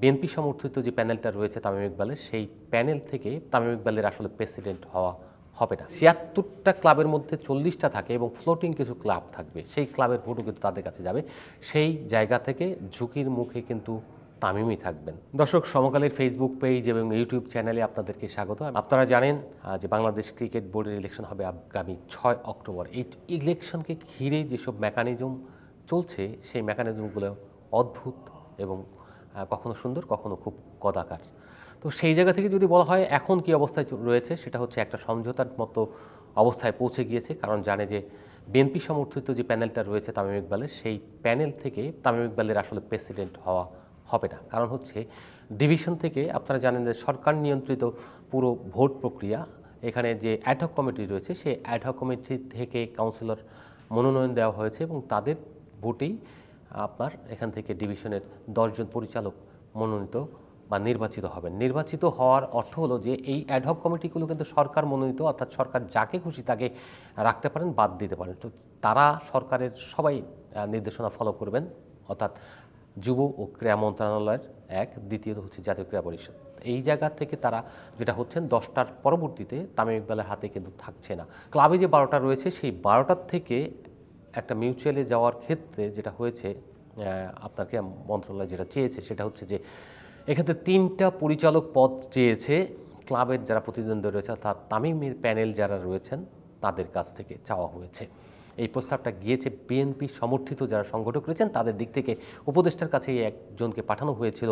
BNP সমর্থিত যে প্যানেলটা রয়েছে তামিম ইকবালের, সেই প্যানেল থেকে তামিম ইকবালের আসলে প্রেসিডেন্ট হওয়া হবে না। ৭৬টা ক্লাবের মধ্যে ৪০টা থাকে এবং ফ্লোটিং কিছু ক্লাব থাকবে, সেই ক্লাবের ভোটও কিন্তু তাদের কাছে যাবে। সেই জায়গা থেকে ঝুঁকির মুখে কিন্তু তামিমই থাকবেন। দর্শক, সমকালের ফেসবুক পেজ এবং ইউটিউব চ্যানেলে আপনাদেরকে স্বাগত। আপনারা জানেন যে বাংলাদেশ ক্রিকেট বোর্ডের ইলেকশন হবে আগামী ৬ অক্টোবর। এই ইলেকশনকে ঘিরে যেসব মেকানিজম চলছে, সেই মেকানিজমগুলো অদ্ভুত এবং কখনো সুন্দর, কখনো খুব কদাকার। তো সেই জায়গা থেকে যদি বলা হয় এখন কি অবস্থায় রয়েছে, সেটা হচ্ছে একটা সমঝোতার মতো অবস্থায় পৌঁছে গিয়েছে। কারণ জানে যে বিএনপি সমর্থিত যে প্যানেলটা রয়েছে তামিম ইকবালের, সেই প্যানেল থেকে তামিম ইকবালের আসলে প্রেসিডেন্ট হওয়া হবে না। কারণ হচ্ছে ডিভিশন থেকে আপনারা জানেন যে সরকার নিয়ন্ত্রিত পুরো ভোট প্রক্রিয়া, এখানে যে অ্যাডহক কমিটি রয়েছে সেই অ্যাডহক কমিটি থেকে কাউন্সিলর মনোনয়ন দেওয়া হয়েছে এবং তাদের ভোটেই আপনার এখান থেকে ডিভিশনের 10 জন পরিচালক মনোনীত বা নির্বাচিত হবেন। নির্বাচিত হওয়ার অর্থ হলো যে এই অ্যাডহক কমিটিগুলো কিন্তু সরকার মনোনীত, অর্থাৎ সরকার যাকে খুশি তাকে রাখতে পারেন, বাদ দিতে পারেন। তো তারা সরকারের সবাই নির্দেশনা ফলো করবেন, অর্থাৎ যুব ও ক্রীড়া মন্ত্রণালয়ের এক, দ্বিতীয়ত হচ্ছে জাতীয় ক্রীড়া পরিষদ। এই জায়গা থেকে তারা যেটা হচ্ছেন 10টার পরবর্তীতে তামিম ইকবালের হাতে কিন্তু থাকছে না। ক্লাবে যে 12টা রয়েছে সেই 12টার থেকে একটা মিউচুয়ালে যাওয়ার ক্ষেত্রে যেটা হয়েছে, আপনার ক্রীড়া মন্ত্রণালয় যেটা চেয়েছে সেটা হচ্ছে যে এক্ষেত্রে 3টা পরিচালক পদ চেয়েছে ক্লাবের যারা প্রতিদ্বন্দ্বী রয়েছে, অর্থাৎ তামিমের প্যানেল যারা রয়েছেন তাদের কাছ থেকে চাওয়া হয়েছে। এই প্রস্তাবটা গিয়েছে বিএনপি সমর্থিত যারা সংগঠক রয়েছেন তাদের দিক থেকে। উপদেষ্টার কাছে একজনকে পাঠানো হয়েছিল,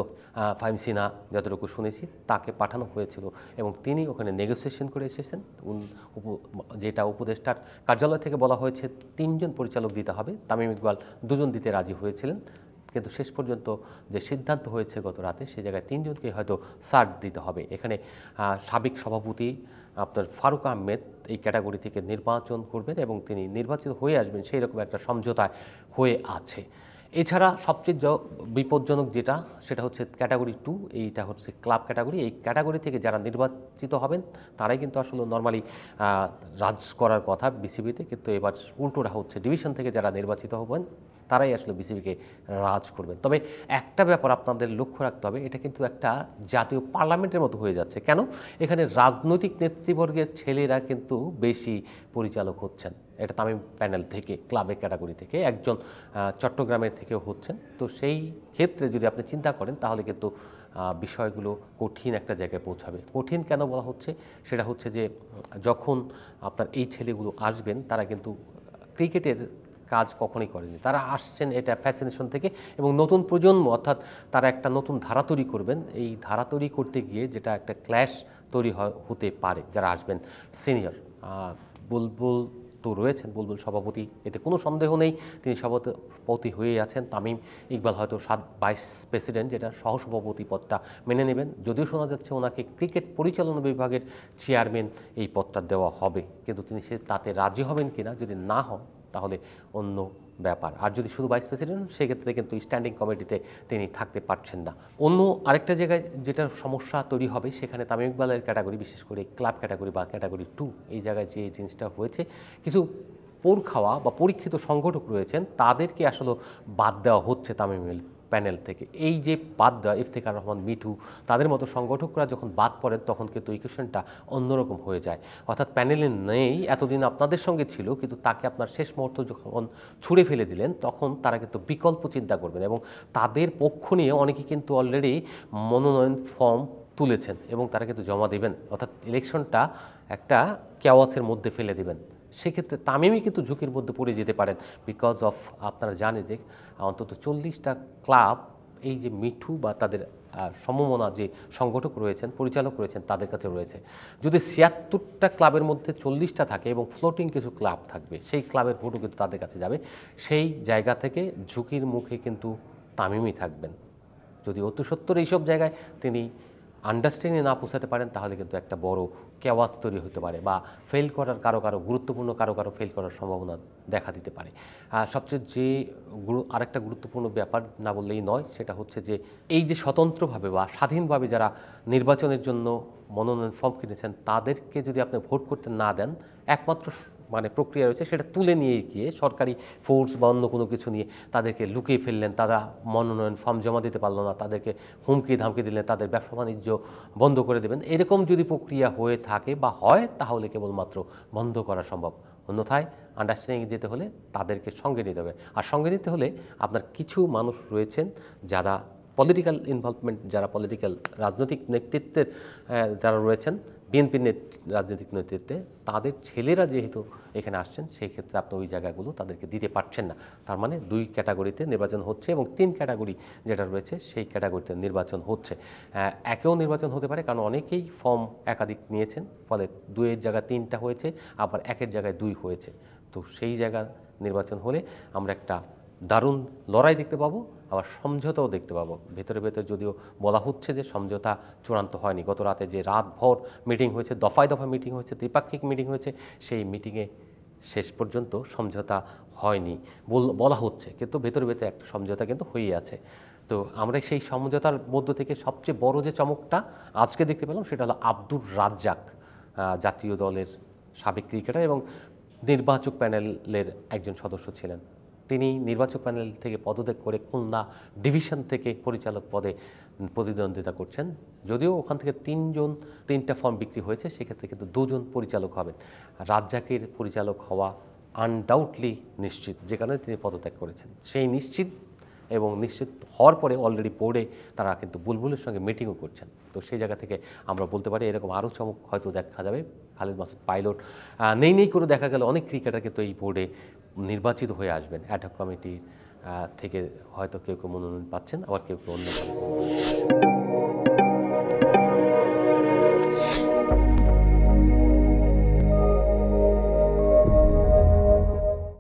ফাহিম সিনহা, যতটুকু শুনেছি তাকে পাঠানো হয়েছিল এবং তিনি ওখানে নেগোসিয়েশন করে এসেছেন। যেটা উপদেষ্টার কার্যালয় থেকে বলা হয়েছে 3 জন পরিচালক দিতে হবে, তামিম ইকবাল 2 জন দিতে রাজি হয়েছিলেন, কিন্তু শেষ পর্যন্ত যে সিদ্ধান্ত হয়েছে গত রাতে, সে জায়গায় 3 জনকে হয়তো সার্ট দিতে হবে। এখানে সাবেক সভাপতি আপনার ফারুক আহমেদ এই ক্যাটাগরি থেকে নির্বাচন করবেন এবং তিনি নির্বাচিত হয়ে আসবেন, সেই রকম একটা সমঝোতায় হয়ে আছে। এছাড়া সবচেয়ে বিপজ্জনক যেটা, সেটা হচ্ছে ক্যাটাগরি 2, এইটা হচ্ছে ক্লাব ক্যাটাগরি। এই ক্যাটাগরি থেকে যারা নির্বাচিত হবেন তারাই কিন্তু আসলে নর্মালি রাজ করার কথা বিসিবিতে, কিন্তু এবার উল্টোটা হচ্ছে ডিভিশন থেকে যারা নির্বাচিত হবেন তারাই আসলে বিসিবিকে রাজ করবেন। তবে একটা ব্যাপার আপনাদের লক্ষ্য রাখতে হবে, এটা কিন্তু একটা জাতীয় পার্লামেন্টের মতো হয়ে যাচ্ছে। কেন? এখানে রাজনৈতিক নেতৃবর্গের ছেলেরা কিন্তু বেশি পরিচালক হচ্ছেন। এটা তামিম প্যানেল থেকে, ক্লাবের ক্যাটাগরি থেকে, একজন চট্টগ্রামের থেকেও হচ্ছেন। তো সেই ক্ষেত্রে যদি আপনি চিন্তা করেন তাহলে কিন্তু বিষয়গুলো কঠিন একটা জায়গায় পৌঁছাবে। কঠিন কেন বলা হচ্ছে, সেটা হচ্ছে যে যখন আপনার এই ছেলেগুলো আসবেন তারা কিন্তু ক্রিকেটের কাজ কখনোই করেনি, তারা আসছেন এটা ফ্যাসিনেশন থেকে এবং নতুন প্রজন্ম, অর্থাৎ তারা একটা নতুন ধারা তৈরি করবেন। এই ধারা তৈরি করতে গিয়ে যেটা একটা ক্ল্যাশ তৈরি হতে পারে। যারা আসবেন সিনিয়র, বুলবুল তো রয়েছেন, বুলবুল সভাপতি, এতে কোনো সন্দেহ নেই, তিনি সভাপতি হয়ে আছেন। তামিম ইকবাল হয়তো ভাইস প্রেসিডেন্ট, যেটা সহসভাপতি পদটা মেনে নেবেন। যদিও শোনা যাচ্ছে ওনাকে ক্রিকেট পরিচালনা বিভাগের চেয়ারম্যান এই পদটা দেওয়া হবে, কিন্তু তিনি তাতে রাজি হবেন কিনা, যদি না হন তাহলে অন্য ব্যাপার। আর যদি শুধু ভাইস প্রেসিডেন্ট, সেক্ষেত্রে কিন্তু স্ট্যান্ডিং কমিটিতে তিনি থাকতে পারছেন না। অন্য আরেকটা জায়গায় যেটা সমস্যা তৈরি হবে, সেখানে তামিম ইকবালের ক্যাটাগরি, বিশেষ করে ক্লাব ক্যাটাগরি বা ক্যাটাগরি 2, এই জায়গায় যে জিনিসটা হয়েছে, কিছু পোর খাওয়া বা পরীক্ষিত সংগঠক রয়েছেন তাদেরকে আসলে বাদ দেওয়া হচ্ছে তামিমের প্যানেল থেকে। এই যে বাদ দেওয়া, ইফতেখার রহমান, মিঠু, তাদের মতো সংগঠকরা যখন বাদ পড়েন তখন কিন্তু ইকুয়েশনটা অন্যরকম হয়ে যায়। অর্থাৎ প্যানেলে নেই, এতদিন আপনাদের সঙ্গে ছিল, কিন্তু তাকে আপনার শেষ মুহূর্তে যখন ছুঁড়ে ফেলে দিলেন তখন তারা কিন্তু বিকল্প চিন্তা করবেন এবং তাদের পক্ষ নিয়ে অনেকে কিন্তু অলরেডি মনোনয়ন ফর্ম তুলেছেন এবং তারা কিন্তু জমা দেবেন। অর্থাৎ ইলেকশনটা একটা কেওয়াসের মধ্যে ফেলে দেবেন। সেক্ষেত্রে তামিমই কিন্তু ঝুঁকির মধ্যে পড়ে যেতে পারেন, বিকজ অফ আপনারা জানেন যে অন্তত 40টা ক্লাব এই যে মিঠু বা তাদের সমমনা যে সংগঠক রয়েছেন, পরিচালক রয়েছেন, তাদের কাছে রয়েছে। যদি 76টা ক্লাবের মধ্যে 40টা থাকে এবং ফ্লোটিং কিছু ক্লাব থাকবে, সেই ক্লাবের ভোটও কিন্তু তাদের কাছে যাবে। সেই জায়গা থেকে ঝুঁকির মুখে কিন্তু তামিমই থাকবেন। যদি অতি সত্তর এইসব জায়গায় তিনি আন্ডারস্ট্যান্ডিংয়ে না পৌঁছাতে পারেন তাহলে কিন্তু একটা বড় কেওয়াস তৈরি হতে পারে বা ফেল করার গুরুত্বপূর্ণ কারো ফেল করার সম্ভাবনা দেখা দিতে পারে। সবচেয়ে যে আরেকটা গুরুত্বপূর্ণ ব্যাপার না বললেই নয়, সেটা হচ্ছে যে এই যে স্বতন্ত্রভাবে বা স্বাধীনভাবে যারা নির্বাচনের জন্য মনোনয়ন ফর্ম কিনেছেন তাদেরকে যদি আপনি ভোট করতে না দেন, একমাত্র মানে প্রক্রিয়া রয়েছে সেটা তুলে নিয়ে গিয়ে সরকারি ফোর্স বা অন্য কোনো কিছু নিয়ে তাদেরকে লুকিয়ে ফেললেন, তারা মনোনয়ন ফর্ম জমা দিতে পারলো না, তাদেরকে হুমকি ধামকি দিলেন, তাদের ব্যবসা বাণিজ্য বন্ধ করে দেবেন, এরকম যদি প্রক্রিয়া হয়ে থাকে বা হয় তাহলে কেবলমাত্র বন্ধ করা সম্ভব। অন্যথায় আন্ডারস্ট্যান্ডিংয়ে যেতে হলে তাদেরকে সঙ্গে নিতে হবে। আর সঙ্গে নিতে হলে আপনার কিছু মানুষ রয়েছেন যারা পলিটিক্যাল ইনভলভমেন্ট, যারা পলিটিক্যাল রাজনৈতিক নেতৃত্বের যারা রয়েছেন, বিএনপির রাজনৈতিক নেতৃত্বে, তাদের ছেলেরা যেহেতু এখানে আসছেন সেই ক্ষেত্রে আপনি ওই জায়গাগুলো তাদেরকে দিতে পারছেন না। তার মানে 2 ক্যাটাগরিতে নির্বাচন হচ্ছে এবং 3 ক্যাটাগরি যেটা রয়েছে সেই ক্যাটাগরিতে নির্বাচন হচ্ছে। একেও নির্বাচন হতে পারে, কারণ অনেকেই ফর্ম একাধিক নিয়েছেন, ফলে 2-এর জায়গায় 3টা হয়েছে, আবার 1-এর জায়গায় 2 হয়েছে। তো সেই জায়গা নির্বাচন হলে আমরা একটা দারুণ লড়াই দেখতে পাবো, আবার সমঝোতাও দেখতে পাবো। ভেতরে ভেতরে যদিও বলা হচ্ছে যে সমঝোতা চূড়ান্ত হয়নি, গত রাতে যে রাতভর মিটিং হয়েছে, দফায় দফায় মিটিং হয়েছে, ত্রিপাক্ষিক মিটিং হয়েছে, সেই মিটিংয়ে শেষ পর্যন্ত সমঝোতা হয়নি বলা হচ্ছে, কিন্তু ভেতরে ভেতরে একটা সমঝোতা কিন্তু হয়েই আছে। তো আমরা সেই সমঝোতার মধ্য থেকে সবচেয়ে বড় যে চমকটা আজকে দেখতে পেলাম সেটা হলো আব্দুর রাজ্জাক, জাতীয় দলের সাবেক ক্রিকেটার এবং নির্বাচক প্যানেলের একজন সদস্য ছিলেন। তিনি নির্বাচক প্যানেল থেকে পদত্যাগ করে খুলনা ডিভিশন থেকে পরিচালক পদে প্রতিদ্বন্দ্বিতা করছেন। যদিও ওখান থেকে 3টা ফর্ম বিক্রি হয়েছে, সেক্ষেত্রে কিন্তু 2 জন পরিচালক হবেন। রাজ্জাকের পরিচালক হওয়া আনডাউটলি নিশ্চিত, যে কারণে তিনি পদত্যাগ করেছেন। সেই নিশ্চিত এবং নিশ্চিত হওয়ার পরে অলরেডি বোর্ডে তারা কিন্তু বুলবুলের সঙ্গে মিটিংও করছেন। তো সেই জায়গা থেকে আমরা বলতে পারি এরকম আরও চমক হয়তো দেখা যাবে। খালিদ মাসুদ পাইলট নেই করে দেখা গেল অনেক ক্রিকেটার কিন্তু এই বোর্ডে নির্বাচিত হয়ে আসবেন। অ্যাডহক কমিটি থেকে হয়তো কেউ কেউ মনোনয়ন পাচ্ছেন, আবার কেউ কেউ অন্য